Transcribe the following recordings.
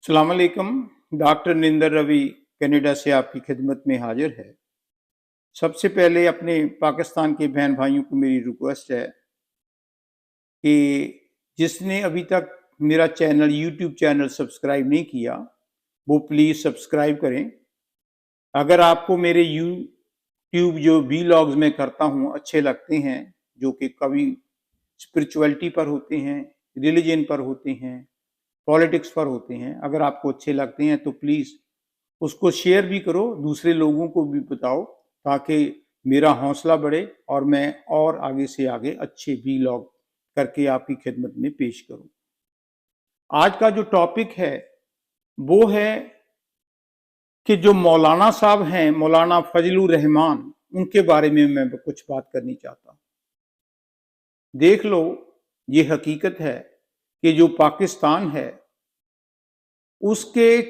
अस्सलाम वालेकुम। Doctor निंदर Ravi Canada से आपकी खिदमत में हाजिर है। सबसे पहले अपने पाकिस्तान के बहन भाइयों को मेरी रिक्वेस्ट है कि जिसने अभी तक मेरा चैनल यूट्यूब चैनल सब्सक्राइब नहीं किया वो प्लीज़ सब्सक्राइब करें। अगर आपको मेरे यूट्यूब जो वीलॉग्स मैं करता हूँ अच्छे लगते हैं, जो कि कभी स्पिरिचुअलिटी पर होते हैं, रिलीजन पर होते हैं, पॉलिटिक्स पर होते हैं, अगर आपको अच्छे लगते हैं तो प्लीज़ उसको शेयर भी करो, दूसरे लोगों को भी बताओ ताकि मेरा हौसला बढ़े और मैं और आगे से आगे अच्छे व्लॉग करके आपकी खिदमत में पेश करूं। आज का जो टॉपिक है वो है कि जो मौलाना साहब हैं, मौलाना फजलुर रहमान, उनके बारे में मैं कुछ बात करनी चाहता हूं। देख लो, ये हकीकत है कि जो पाकिस्तान है उसके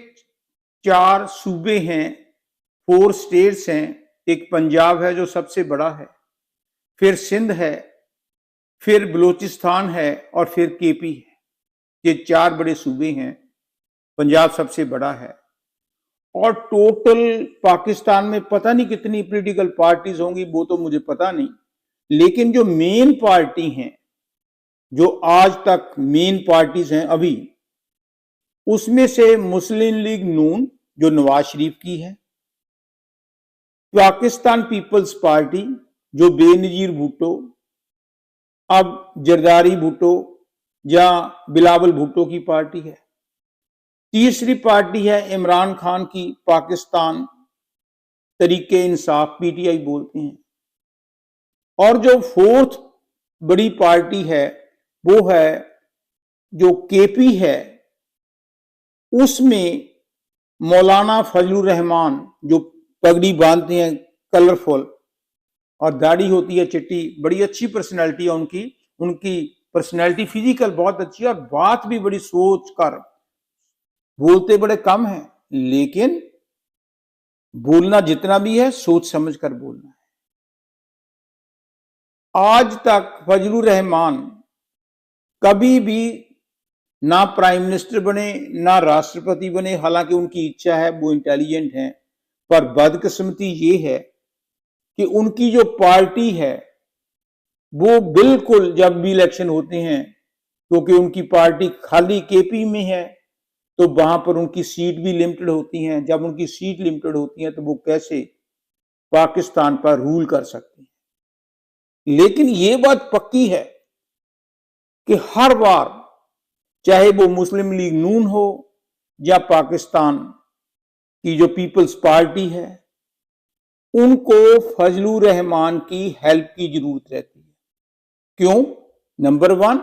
4 सूबे हैं, 4 स्टेट्स हैं। एक पंजाब है जो सबसे बड़ा है, फिर सिंध है, फिर बलूचिस्तान है और फिर केपी है। ये 4 बड़े सूबे हैं, पंजाब सबसे बड़ा है। और टोटल पाकिस्तान में पता नहीं कितनी पॉलिटिकल पार्टीज होंगी, वो तो मुझे पता नहीं, लेकिन जो मेन पार्टी हैं, जो आज तक मेन पार्टीज हैं अभी, उसमें से मुस्लिम लीग नून जो नवाज शरीफ की है, पाकिस्तान पीपल्स पार्टी जो बेनजीर भुट्टो, अब जरदारी भुट्टो या बिलावल भुट्टो की पार्टी है। तीसरी पार्टी है इमरान खान की, पाकिस्तान तरीके इंसाफ, पीटीआई बोलते हैं। और जो 4th बड़ी पार्टी है वो है जो केपी है, उसमें मौलाना फजलुर रहमान जो पगड़ी बांधते हैं कलरफुल और दाढ़ी होती है चिट्टी, बड़ी अच्छी पर्सनैलिटी है उनकी। उनकी पर्सनैलिटी फिजिकल बहुत अच्छी है और बात भी बड़ी सोच कर, बोलते बड़े कम हैं लेकिन बोलना जितना भी है सोच समझ कर बोलना है। आज तक फजलुर रहमान कभी भी ना प्राइम मिनिस्टर बने ना राष्ट्रपति बने, हालांकि उनकी इच्छा है, वो इंटेलिजेंट हैं, पर बदकिस्मती ये है कि उनकी जो पार्टी है वो बिल्कुल, जब भी इलेक्शन होते हैं, क्योंकि उनकी पार्टी खाली केपी में है तो वहां पर उनकी सीट भी लिमिटेड होती हैं। जब उनकी सीट लिमिटेड होती है तो वो कैसे पाकिस्तान पर रूल कर सकते हैं। लेकिन ये बात पक्की है कि हर बार, चाहे वो मुस्लिम लीग नून हो या पाकिस्तान की जो पीपल्स पार्टी है, उनको फजलुर रहमान की हेल्प की जरूरत रहती है। क्यों? नंबर 1,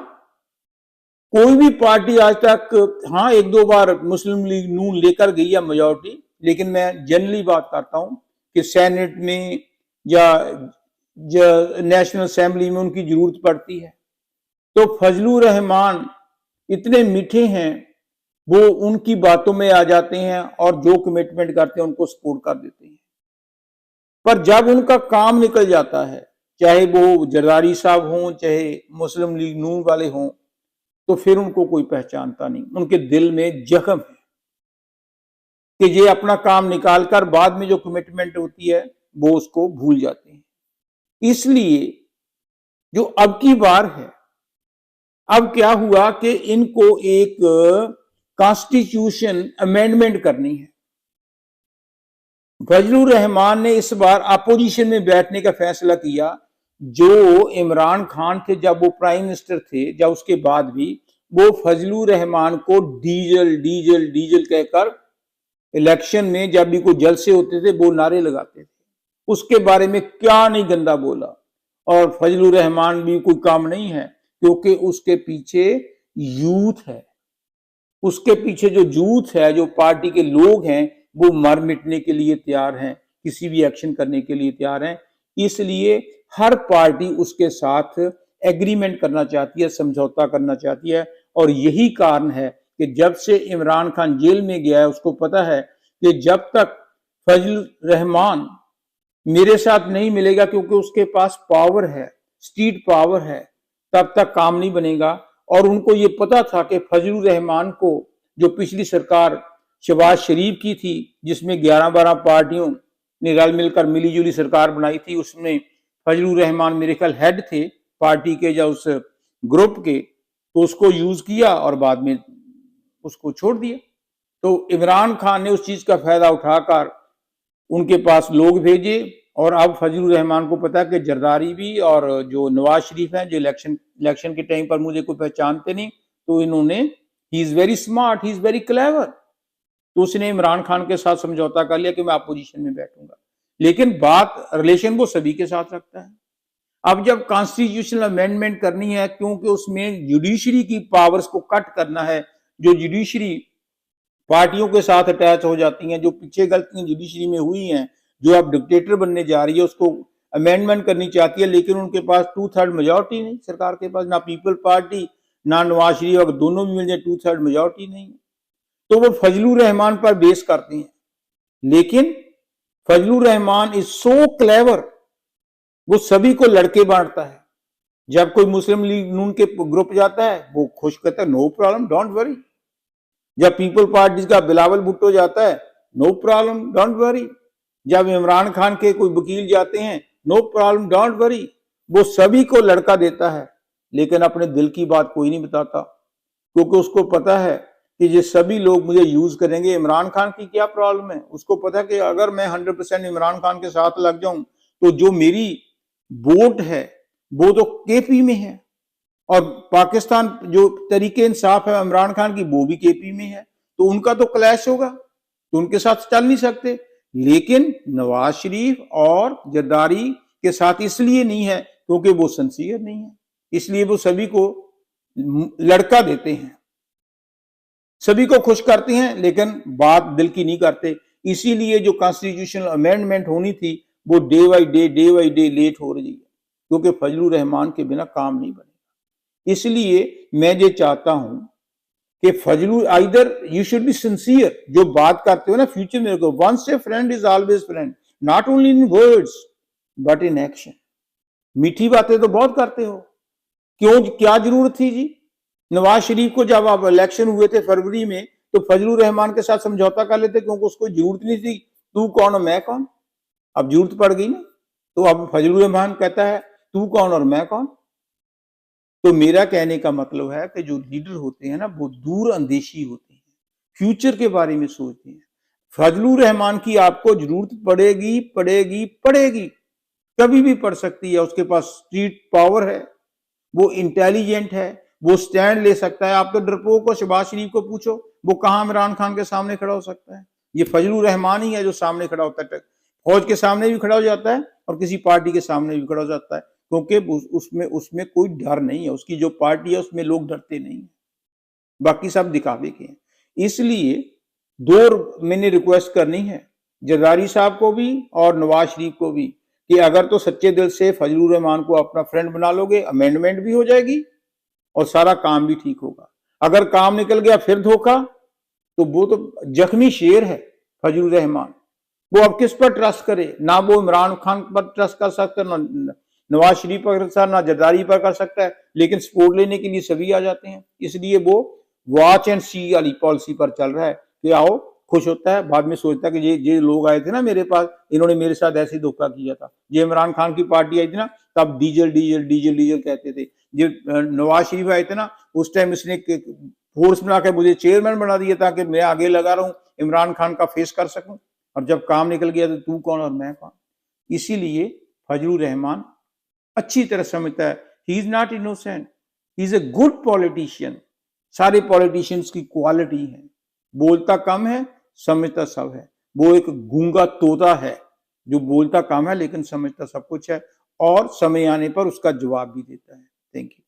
कोई भी पार्टी आज तक, हाँ 1-2 बार मुस्लिम लीग नून लेकर गई है मेजॉरिटी, लेकिन मैं जनरली बात करता हूं कि सेनेट में या नेशनल असेंबली में उनकी जरूरत पड़ती है। तो फजलुर रहमान इतने मीठे हैं, वो उनकी बातों में आ जाते हैं और जो कमिटमेंट करते हैं उनको सपोर्ट कर देते हैं। पर जब उनका काम निकल जाता है, चाहे वो जरदारी साहब हों चाहे मुस्लिम लीग नून वाले हों, तो फिर उनको कोई पहचानता नहीं। उनके दिल में जख्म है कि ये अपना काम निकालकर बाद में जो कमिटमेंट होती है वो उसको भूल जाते हैं। इसलिए जो अब की बार है, अब क्या हुआ कि इनको एक कॉन्स्टिट्यूशन अमेंडमेंट करनी है। फजलुर रहमान ने इस बार अपोजिशन में बैठने का फैसला किया। जो इमरान खान थे जब वो प्राइम मिनिस्टर थे, जब उसके बाद भी वो फजलुर रहमान को डीजल डीजल डीजल कहकर इलेक्शन में जब भी कोई जलसे होते थे वो नारे लगाते थे। उसके बारे में क्या नहीं गंदा बोला। और फजलुर रहमान भी कोई काम नहीं है, क्योंकि उसके पीछे यूथ है, उसके पीछे जो यूथ है, जो पार्टी के लोग हैं, वो मर मिटने के लिए तैयार हैं, किसी भी एक्शन करने के लिए तैयार हैं। इसलिए हर पार्टी उसके साथ एग्रीमेंट करना चाहती है, समझौता करना चाहती है। और यही कारण है कि जब से इमरान खान जेल में गया है, उसको पता है कि जब तक फजल रहमान मेरे साथ नहीं मिलेगा, क्योंकि उसके पास पावर है, स्ट्रीट पावर है, तब तक काम नहीं बनेगा। और उनको ये पता था कि फजलुर रहमान को जो पिछली सरकार शहबाज शरीफ की थी, जिसमें 11-12 पार्टियों ने रल मिलकर मिली-जुली सरकार बनाई थी, उसमें फजलुर रहमान मेरे ख्याल हेड थे पार्टी के या उस ग्रुप के, तो उसको यूज किया और बाद में उसको छोड़ दिया। तो इमरान खान ने उस चीज का फायदा उठाकर उनके पास लोग भेजे, और अब फजलुर रहमान को पता है कि जरदारी भी और जो नवाज शरीफ हैं, जो इलेक्शन के टाइम पर मुझे कोई पहचानते नहीं, तो इन्होंने, he is very smart, he is very clever, तो उसने इमरान खान के साथ समझौता कर लिया कि मैं अपोजिशन में बैठूंगा। लेकिन बात रिलेशन वो सभी के साथ रखता है। अब जब कॉन्स्टिट्यूशनल अमेंडमेंट करनी है, क्योंकि उसमें जुडिशरी की पावर्स को कट करना है, जो जुडिशरी पार्टियों के साथ अटैच हो जाती हैं, जो पीछे गलतियां जुडिशरी में हुई हैं, जो अब डिक्टेटर बनने जा रही है, उसको अमेंडमेंट करनी चाहती है, लेकिन उनके पास 2/3 मेजोरिटी नहीं, सरकार के पास ना पीपल पार्टी ना नवाज शरीफ, अगर दोनों भी मिल जाए 2/3 मेजोरिटी नहीं, तो वो फजलुर रहमान पर बेस करती हैं। लेकिन Fazlur Rahman is so clever, वो सभी को लड़के बांटता है। जब कोई मुस्लिम लीग नून के ग्रुप जाता है, वो खुश कहता है नो प्रॉब्लम डोंट वरी। जब पीपल पार्टी का बिलावल भुट्टो जाता है, नो प्रॉब्लम डोंट वरी। जब इमरान खान के कोई वकील जाते हैं, नो प्रॉब्लम डोंट वरी। वो सभी को लड़का देता है, लेकिन अपने दिल की बात कोई नहीं बताता, क्योंकि उसको पता है कि ये सभी लोग मुझे यूज करेंगे। इमरान खान की क्या प्रॉब्लम है, उसको पता है कि अगर मैं 100% इमरान खान के साथ लग जाऊं, तो जो मेरी वोट है वो तो केपी में है, और पाकिस्तान जो तरीके इंसाफ है इमरान खान की, वो भी केपी में है, तो उनका तो क्लैश होगा, तो उनके साथ चल नहीं सकते। लेकिन नवाज शरीफ और जरदारी के साथ इसलिए नहीं है क्योंकि वो सिंसियर नहीं है, इसलिए वो सभी को लड़का देते हैं, सभी को खुश करते हैं, लेकिन बात दिल की नहीं करते। इसीलिए जो कॉन्स्टिट्यूशनल अमेंडमेंट होनी थी, वो डे बाई डे लेट हो रही है, क्योंकि फजलुर रहमान के बिना काम नहीं बनेगा। इसलिए मैं ये चाहता हूं कि Fazlur, either you should be sincere, जो बात करते हो ना फ्यूचर में, को once a friend is always friend, not only in words but in action. मीठी बातें तो बहुत करते हो, क्यों, क्या जरूरत थी जी? नवाज शरीफ को जब आप इलेक्शन हुए थे फरवरी में, तो फजलुर रहमान के साथ समझौता कर लेते, क्योंकि उसको जरूरत नहीं थी, तू कौन और मैं कौन। अब जरूरत पड़ गई ना, तो अब फजलुर रहमान कहता है तू कौन और मैं कौन। तो मेरा कहने का मतलब है कि जो लीडर होते हैं ना, वो दूर अंदेशी होते हैं, फ्यूचर के बारे में सोचते हैं। फजलुर रहमान की आपको जरूरत पड़ेगी पड़ेगी पड़ेगी, कभी भी पड़ सकती है। उसके पास स्ट्रीट पावर है, वो इंटेलिजेंट है, वो स्टैंड ले सकता है। आप तो डरपोक को, शहबाज शरीफ को पूछो, वो कहां इमरान खान के सामने खड़ा हो सकता है? ये फजलुर रहमान ही है जो सामने खड़ा होता है, फौज के सामने भी खड़ा हो जाता है और किसी पार्टी के सामने भी खड़ा हो जाता है, क्योंकि उसमें कोई डर नहीं है। उसकी जो पार्टी है उसमें लोग डरते नहीं है, बाकी सब दिखावे के हैं। इसलिए दो मैंने रिक्वेस्ट करनी है जरदारी साहब को भी और नवाज शरीफ को भी, कि अगर तो सच्चे दिल से फजलुर रहमान को अपना फ्रेंड बना लोगे, अमेंडमेंट भी हो जाएगी और सारा काम भी ठीक होगा। अगर काम निकल गया फिर धोखा, तो वो तो जख्मी शेर है फजलुर रहमान। वो अब किस पर ट्रस्ट करे? ना वो इमरान खान पर ट्रस्ट कर सकता है, ना नवाज शरीफ पर कर सकता है, ना जरदारी पर कर सकता है, लेकिन सपोर्ट लेने के लिए सभी आ जाते हैं। इसलिए वो वॉच एंड सी वाली पॉलिसी पर चल रहा है कि आओ, खुश होता है, बाद में सोचता है कि ये लोग आए थे ना मेरे पास, इन्होंने मेरे साथ ऐसे धोखा किया था। ये इमरान खान की पार्टी आई थी ना, तब डीजल डीजल डीजल डीजल कहते थे। जो नवाज शरीफ आए थे ना, उस टाइम इसने फोर्स बना के मुझे चेयरमैन बना दिया ताकि मैं आगे लगा रहा हूं, इमरान खान का फेस कर सकूं, और जब काम निकल गया तो तू कौन और मैं कौन। इसीलिए फजलुर रहमान अच्छी तरह समझता है, he is not innocent, he is a good politician. सारे पॉलिटिशियंस की क्वालिटी है, बोलता कम है, समझता सब है। वो एक गूंगा तोता है जो बोलता कम है लेकिन समझता सब कुछ है, और समय आने पर उसका जवाब भी देता है। Thank you.